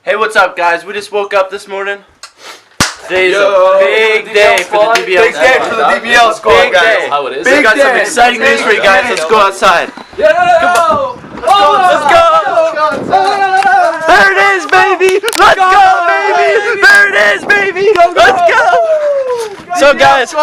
Hey, what's up, guys? We just woke up this morning. Today's a big day for the DBL Big day for the DBL squad, guys. How it is. We got some exciting news for you guys. Let's go outside. Let's go! There it is, baby! Let's go, baby! There it is, baby! Let's go! So, guys,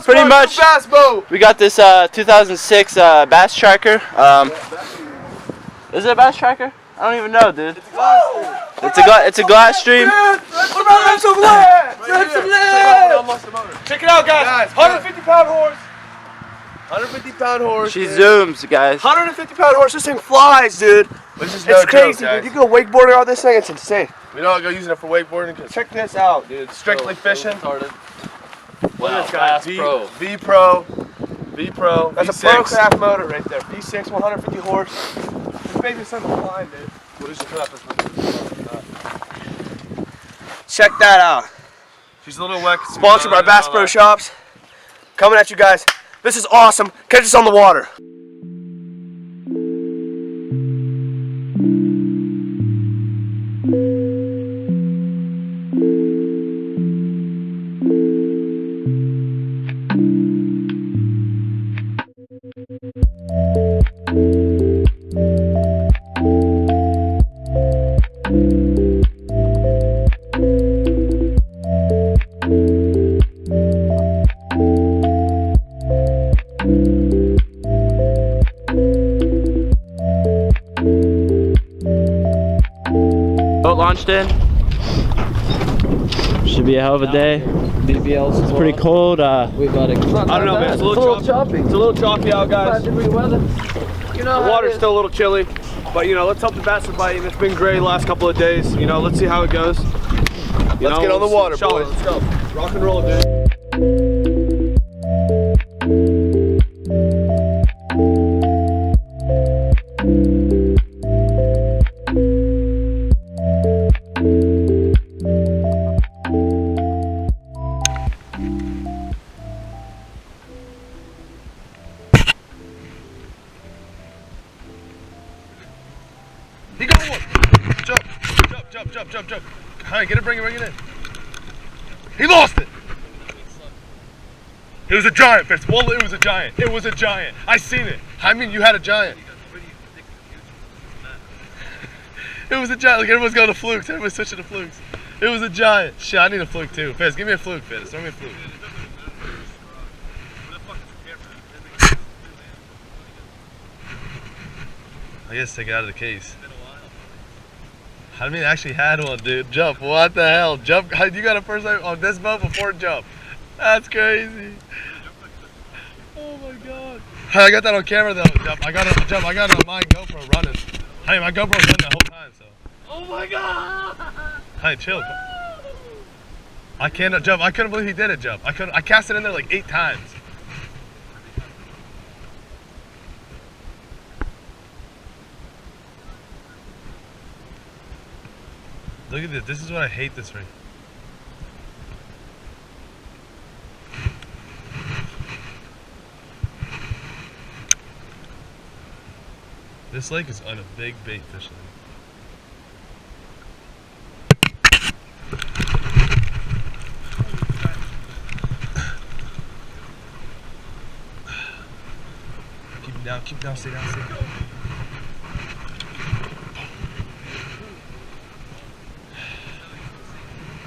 pretty much, we got this 2006 bass tracker. Is it a bass tracker? I don't even know, dude. It's a glass stream. Check it out, guys. 150-pound horse. 150-pound horse. She zooms, guys. 150-pound horse. This thing flies, dude. It's crazy, dude. You go wakeboarding on this thing. It's insane. We don't go using it for wakeboarding. Check this out, dude. Strictly fishing. Wow, Bass Pro. V Pro. That's a Pro Craft motor right there. V6, 150 horse. This baby's something to fly, dude. What is your Check that out. She's a little wet. Sponsored by Bass Pro Shops. Coming at you guys. This is awesome. Catch us on the water. Boat launched in. Should be a hell of a day. DBL's It's pretty cold. I don't know, man. It's a little choppy. It's a little choppy out, guys. The water's still a little chilly, but you know, let's hope the bass are biting. It's been great the last couple of days. You know, let's see how it goes. Let's get on the water, boys. Let's go. Rock and roll, dude. He got one. Jump. Hi, get it, bring it in. He lost it. It was a giant fish. Well, it was a giant. I seen it. I mean, you had a giant. It was a giant. Like, everyone's going to flukes. Everyone's switching to flukes. It was a giant. Shit, I need a fluke too. Fizz, give me a fluke, Fizz. Throw me a fluke. I guess take it out of the case. I mean, I actually had one, dude. Jump. What the hell? Jump. You got a first time on this boat before jump. That's crazy. Oh my god. I got that on camera though. Jump. I got it on my GoPro running. Hey, my GoPro's running the whole time, so. Oh my god. Hey, chill. I cannot jump. I couldn't believe he did it jump. I cast it in there like 8 times. Look at this. This is what I hate this ring. This lake is on a big bait fish lake. Keep down, stay down.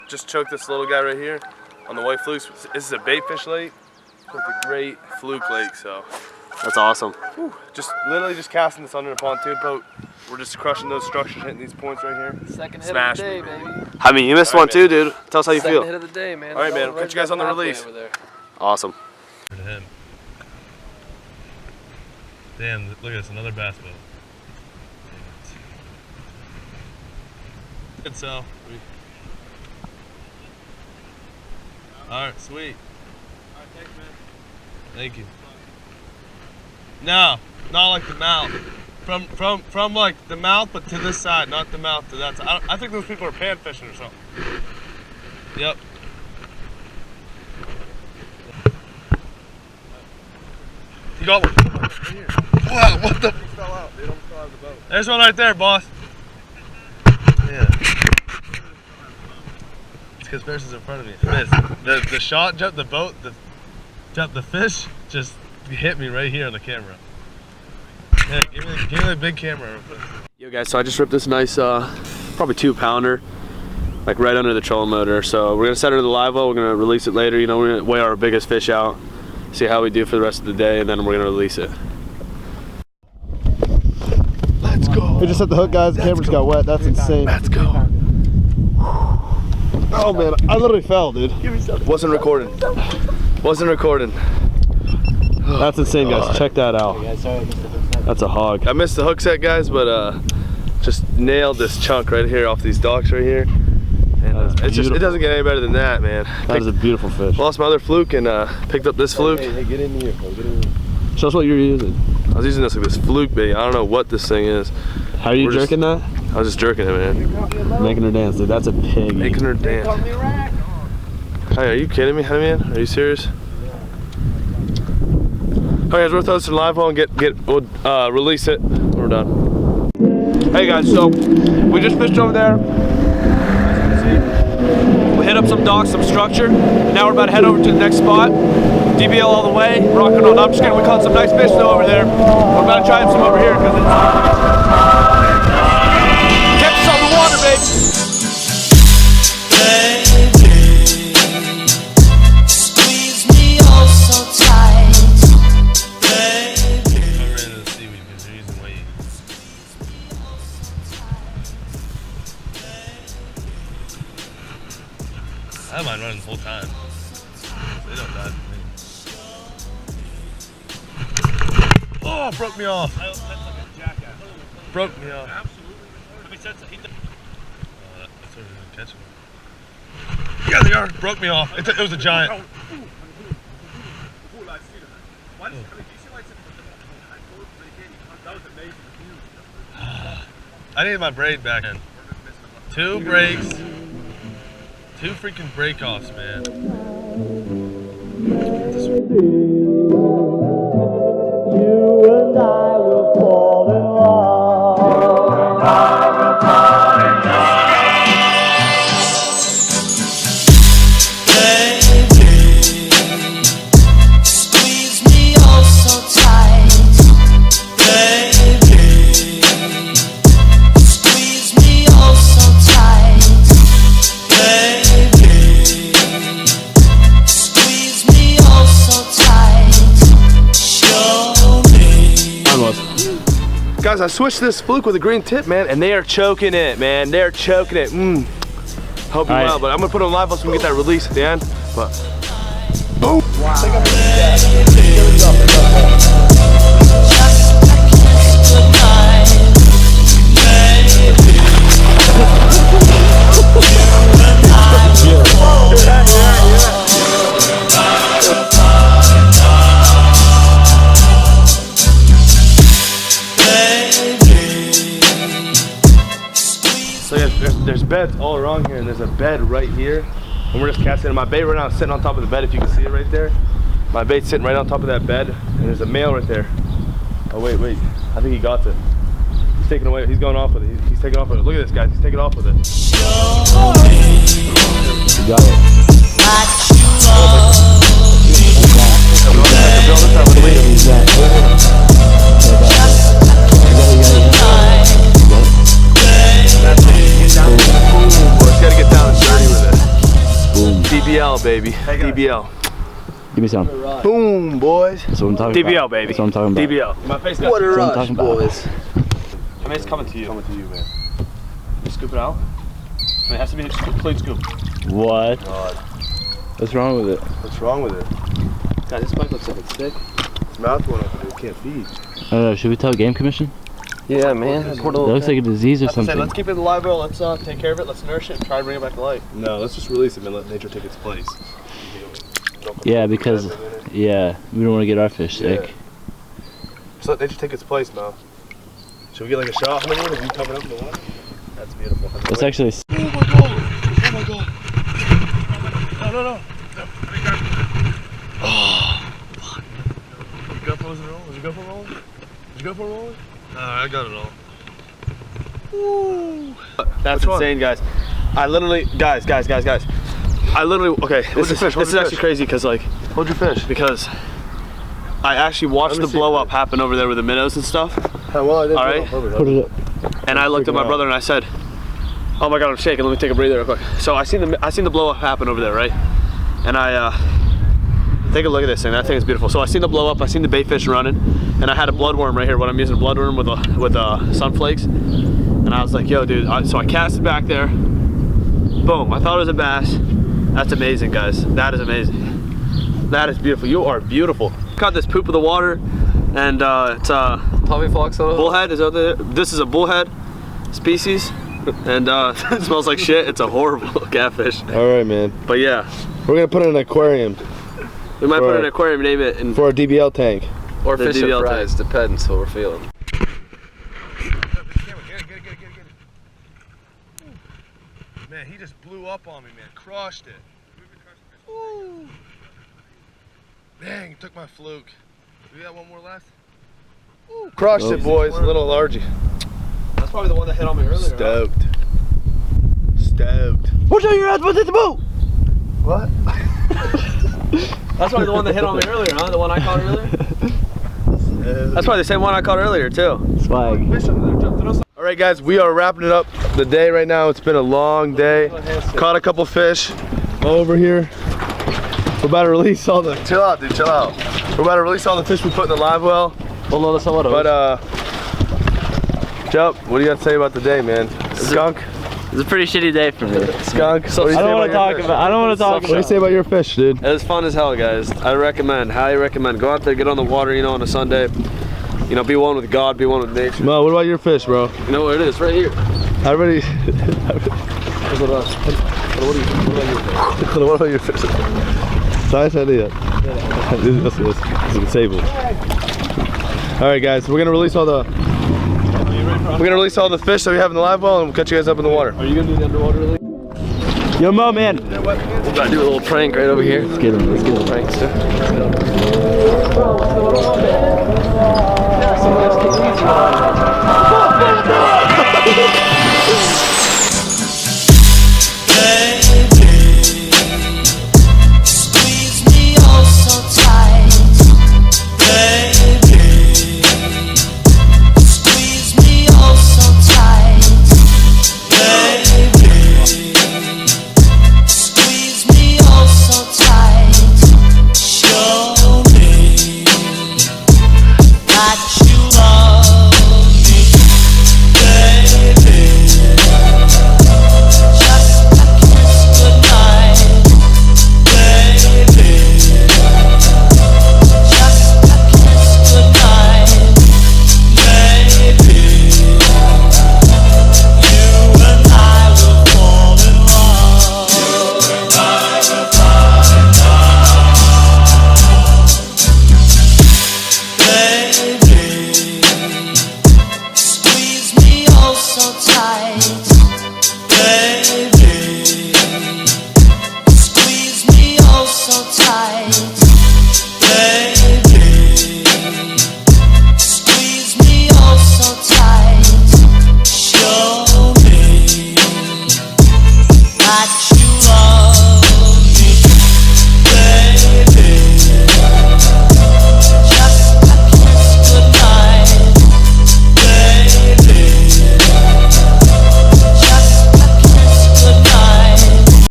Just choked this little guy right here on the white flukes. This is a bait fish lake with a great fluke lake, so. That's awesome. Whew. Just literally just casting this under a pontoon boat. We're just crushing those structures, hitting these points right here. Second hit of the day, baby. I mean, you missed one too, dude. Tell us how you feel. Second hit of the day, man. All right, man. We'll catch you guys on the release. Awesome. To him. Damn, look at this, another bass boat. Good, so. Alright, sweet. Alright, thanks, man. Thank you. No, not like the mouth. From like the mouth, but to this side, not the mouth to that side. I think those people are pan fishing or something. Yep. You got one. Right here. Wow, what the? He fell out. They don't fall out of the boat. There's one right there, boss. Yeah. It's because Bear's in front of me. I missed. The shot jumped the boat, the fish just hit me right here on the camera. Yeah, give me the big camera. Yo guys, so I just ripped this nice, probably 2-pounder, like right under the trolling motor. So we're gonna set her to the live well, we're gonna release it later. You know, we're gonna weigh our biggest fish out, see how we do for the rest of the day, and then we're gonna release it. Let's go. We just set the hook, guys. The camera's got wet. That's insane. Let's go. Oh man, I literally fell, dude. Wasn't recording. Wasn't recording. That's insane, guys. Check that out. That's a hog. I missed the hook set, guys, but just nailed this chunk right here off these docks right here. And it doesn't get any better than that, man. That is a beautiful fish. Lost my other fluke and picked up this fluke. Hey, get in here. Get in here. Show us what you're using. I was using this like this fluke bait. I don't know what this thing is. How are you jerking that? I was just jerking it, man. Making her dance, dude. That's a pig. Making her dance. Hey, are you kidding me, honey man? Are you serious? Okay, guys, we'll throw this in live well and we'll release it when we're done. Hey guys, so we just fished over there. We hit up some docks, some structure. Now we're about to head over to the next spot. DBL all the way, rocking on. I'm just kidding, we caught some nice fish though over there. We're about to try some over here because it's catch us on the water, baby. I don't mind running the whole time. They don't die for me. Oh, broke me off. That's like a jackass. Broke me off. Absolutely. That's what we're gonna catch him. Yeah, they are. Broke me off. It was a giant. I needed my braid back in. 2 breaks. 2 freaking break-offs, man. You and I will fall in love. Baby, squeeze me oh so tight. Baby, squeeze me oh so tight. Baby, squeeze me oh so tight. Show me. Guys, I switched this fluke with a green tip, man, and they are choking it, man. They're choking it. Hope you well, but I'm gonna put it on live so we can get that release at the end. But boom. So yeah, there's beds all around here, and there's a bed right here, and we're just casting. And my bait right now is sitting on top of the bed. If you can see it right there, my bait's sitting right on top of that bed, and there's a male right there. Oh wait, I think he got it. He's taking away. He's going off with it. He's taking off with it. Look at this, guys. He's taking off with it. You got it. Gotta get down and dirty with it. Boom. DBL, baby. DBL. Give me some. Boom, boys. That's what I'm talking about. DBL, baby. That's what I'm talking about. DBL. My face got What a rush, boys. I mean, it's coming to you. Coming to you, man. You scoop it out. I mean, it has to be a clean scoop. What? God. What's wrong with it? What's wrong with it? God, this bike looks like it's thick. Its mouth went up and it can't feed. I don't know, should we tell Game Commission? Yeah, man. It looks like a disease or something. Let's keep it alive, bro. Let's take care of it. Let's nourish it and try to bring it back to life. No, let's just release it and let nature take its place. Yeah, because, yeah, we don't want to get our fish sick. Just let nature take its place, Mo. Should we get like a shot from the water? Are you coming up in the water? That's beautiful. Let's actually. Oh my god! Oh my god! No. Oh, fuck. Did you go for it rolling? Did you go for rolling? Did you go for rolling? I got it all. Woo! That's insane, guys. I literally, guys. I literally, okay, this is actually crazy because like, Hold your fish. because I actually watched the blow up happen over there with the minnows and stuff. Well, I didn't All right. Put it up. And I looked at my brother and I said, "Oh my God, I'm shaking. Let me take a breather real quick." So I seen the blow up happen over there, right? And I take a look at this thing. That thing is beautiful. So I seen the blow up. I seen the bait fish running, and I had a bloodworm right here. What I'm using, a bloodworm with sunflakes. And I was like, "Yo, dude." So I cast it back there. Boom. I thought it was a bass. That's amazing, guys. That is amazing. That is beautiful. You are beautiful. Caught this poop of the water, and it's Tommy Fox on it. bullhead. Is out there. This is a bullhead species, and it smells like shit. It's a horrible catfish. All right, man. But yeah, We're gonna put it in an aquarium we might put it in an aquarium, name it, and for a DBL tank. Or The fish and DBL fries, depends what we're feeling. Man, he just blew up on me, man. Crushed it. Ooh. Dang, he took my fluke. We got one more left? Crushed it, boys. A little largy. that's probably the one that hit on me earlier. Stoked. Stoked. Watch out, your ass went in the boat. What? That's probably the one that hit on me earlier, huh? The one I caught earlier. That's probably the same one I caught earlier too. Swag. All right, guys, we are wrapping it up the day right now. It's been a long day. Caught a couple fish over here. We're about to release all the. Chill out, dude. Chill out. We're about to release all the fish we put in the live well. But Jup, what do you got to say about the day, man? Skunk. It's a pretty shitty day for me. Skunk. I don't want to talk about. I don't want to talk What do you about. say about your fish, dude? It was fun as hell, guys. I recommend, highly recommend. Go out there, get on the water, you know, on a Sunday. You know, be one with God, be one with nature. Mo, what about your fish, bro? You know what it is, right here. Everybody. What about your fish? Nice idea. This is disabled. All right, guys, we're gonna release all the. We're gonna release all the fish that we have in the live well, and we'll catch you guys up in the water. Are you gonna do the underwater release? Yo, Mo, man. We're gonna do a little prank right over here. Let's get him. Let's get him. Prank stuff.